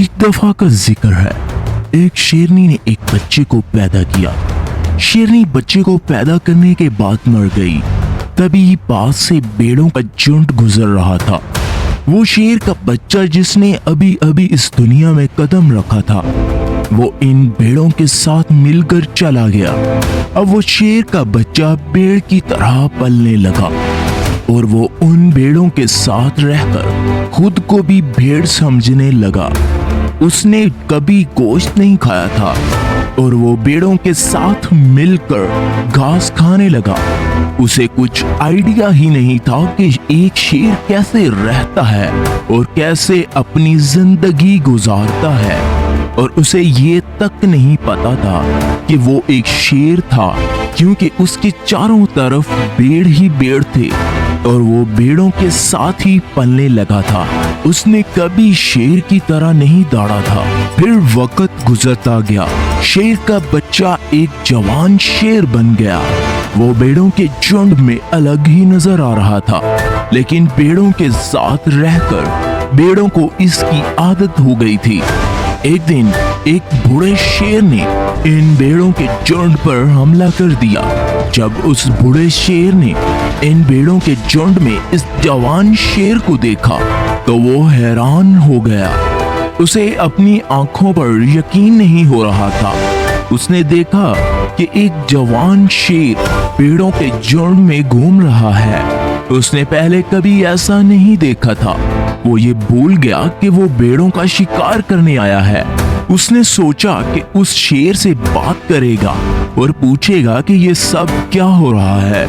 एक दफा का जिक्र है, एक शेरनी ने एक बच्चे को पैदा किया। शेरनी बच्चे को पैदा करने के बाद मर गई। तभी पास से भेड़ों का झुंड गुजर रहा था। वो शेर का बच्चा जिसने अभी अभी इस दुनिया में कदम रखा था, वो इन भेड़ों के साथ मिलकर चला गया। अब वो शेर का बच्चा भेड़ की तरह पलने लगा और वो उन भेड़ों के साथ रहकर खुद को भी भेड़ समझने लगा। उसने कभी गोश्त नहीं खाया था और वो भेड़ों के साथ मिलकर घास खाने लगा। उसे कुछ आइडिया ही नहीं था कि एक शेर कैसे रहता है और कैसे अपनी जिंदगी गुजारता है, और उसे ये तक नहीं पता था कि वो एक शेर था, क्योंकि उसके चारों तरफ भेड़ ही भेड़ थे और वो भेड़ों के साथ ही पलने लगा था। उसने कभी शेर की तरह नहीं दौड़ा था। फिर वक्त गुजरता गया। शेर का बच्चा एक जवान शेर बन गया। वो भेड़ों के झुंड में अलग ही नजर आ रहा था, लेकिन भेड़ों के साथ रहकर भेड़ों को इसकी आदत हो गई थी। एक दिन एक बूढ़े शेर ने इन भेड़ों के झुंड पर हमला कर दिया। जब उस बूढ़े शेर ने इन भेड़ों के झुंड में इस जवान शेर को देखा तो वो हैरान हो गया। उसे अपनी आंखों पर यकीन नहीं हो रहा था। उसने देखा कि एक जवान शेर भेड़ों के झुंड में घूम रहा है। उसने पहले कभी ऐसा नहीं देखा था। वो ये भूल गया कि वो भेड़ों का शिकार करने आया है। उसने सोचा कि उस शेर से बात करेगा और पूछेगा कि ये सब क्या हो रहा है।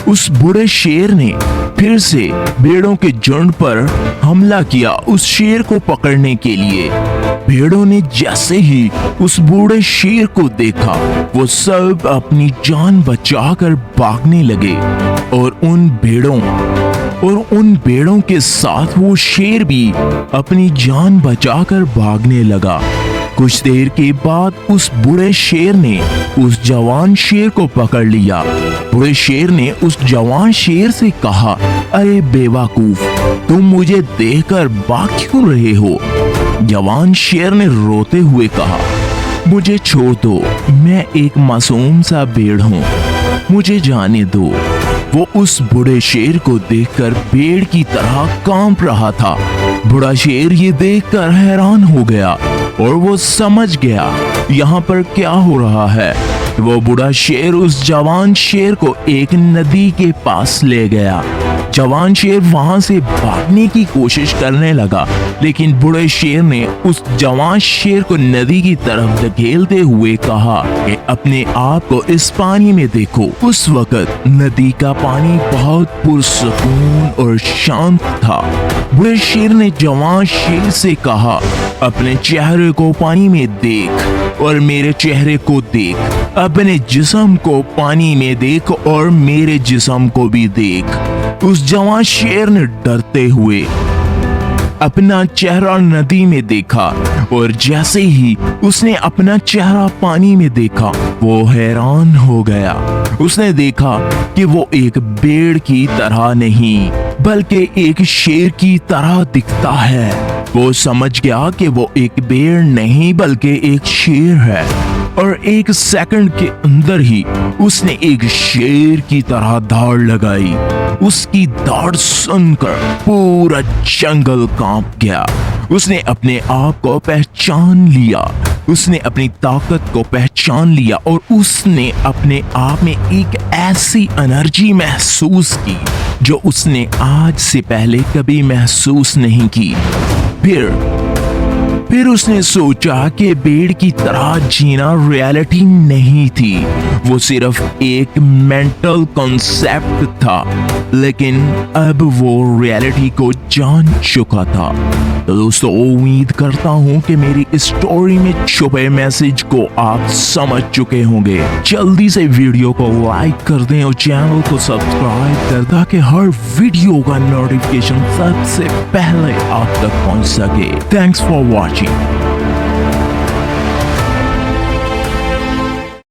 उस बूढ़े शेर ने फिर से भेड़ों के झुंड पर हमला किया उस शेर को पकड़ने के लिए। भेड़ों ने जैसे ही उस बूढ़े शेर को देखा, वो सब अपनी जान बचाकर भागने लगे और उन भेड़ों के साथ वो शेर भी अपनी जान बचाकर भागने लगा। कुछ देर के बाद उस बूढ़े शेर ने उस जवान शेर को पकड़ लिया। बूढ़े शेर ने उस जवान शेर से कहा, अरे बेवकूफ, तुम मुझे देखकर भाग क्यों रहे हो? जवान शेर ने रोते हुए कहा, मुझे छोड़ दो, मैं एक मासूम सा भेड़ हूँ, मुझे जाने दो। वो उस बूढ़े शेर को देखकर भेड़ की तरह कांप रहा था। बूढ़ा शेर ये देखकर हैरान हो गया और वो समझ गया यहाँ पर क्या हो रहा है। वो बूढ़ा शेर उस जवान शेर को एक नदी के पास ले गया। जवान शेर वहां से भागने की कोशिश करने लगा, लेकिन बूढ़े शेर ने उस जवान शेर को नदी की तरफ धकेलते हुए कहा कि अपने आप को इस पानी में देखो। उस वक्त नदी का पानी बहुत पुरसुकून और शांत था। बूढ़े शेर ने जवान शेर से कहा, अपने चेहरे को पानी में देख और मेरे चेहरे को देख, अपने जिस्म को पानी में देख और मेरे जिस्म को भी देख। उस जवान शेर ने डरते हुए अपना चेहरा नदी में देखा और जैसे ही उसने अपना चेहरा पानी में देखा, वो हैरान हो गया। उसने देखा कि वो एक भेड़ की तरह नहीं बल्कि एक शेर की तरह दिखता है। वो समझ गया कि वो एक भेड़ नहीं बल्कि एक शेर है, और एक सेकंड के अंदर ही उसने एक शेर की तरह दौड़ लगाई। उसकी दौड़ सुनकर पूरा जंगल कांप गया। उसने अपने आप को पहचान लिया, उसने अपनी ताकत को पहचान लिया और उसने अपने आप में एक ऐसी एनर्जी महसूस की जो उसने आज से पहले कभी महसूस नहीं की। फिर उसने सोचा कि भेड़ की तरह जीना रियलिटी नहीं थी, वो सिर्फ एक मेंटल कॉन्सेप्ट था, लेकिन अब वो रियलिटी को जान चुका था। तो दोस्तों, उम्मीद करता हूँ कि मेरी इस स्टोरी में छुपे मैसेज को आप समझ चुके होंगे। जल्दी से वीडियो को लाइक कर दें और चैनल को सब्सक्राइब कर, ताकि हर वीडियो का नोटिफिकेशन सबसे पहले आप तक पहुँच सके। Thanks for watching.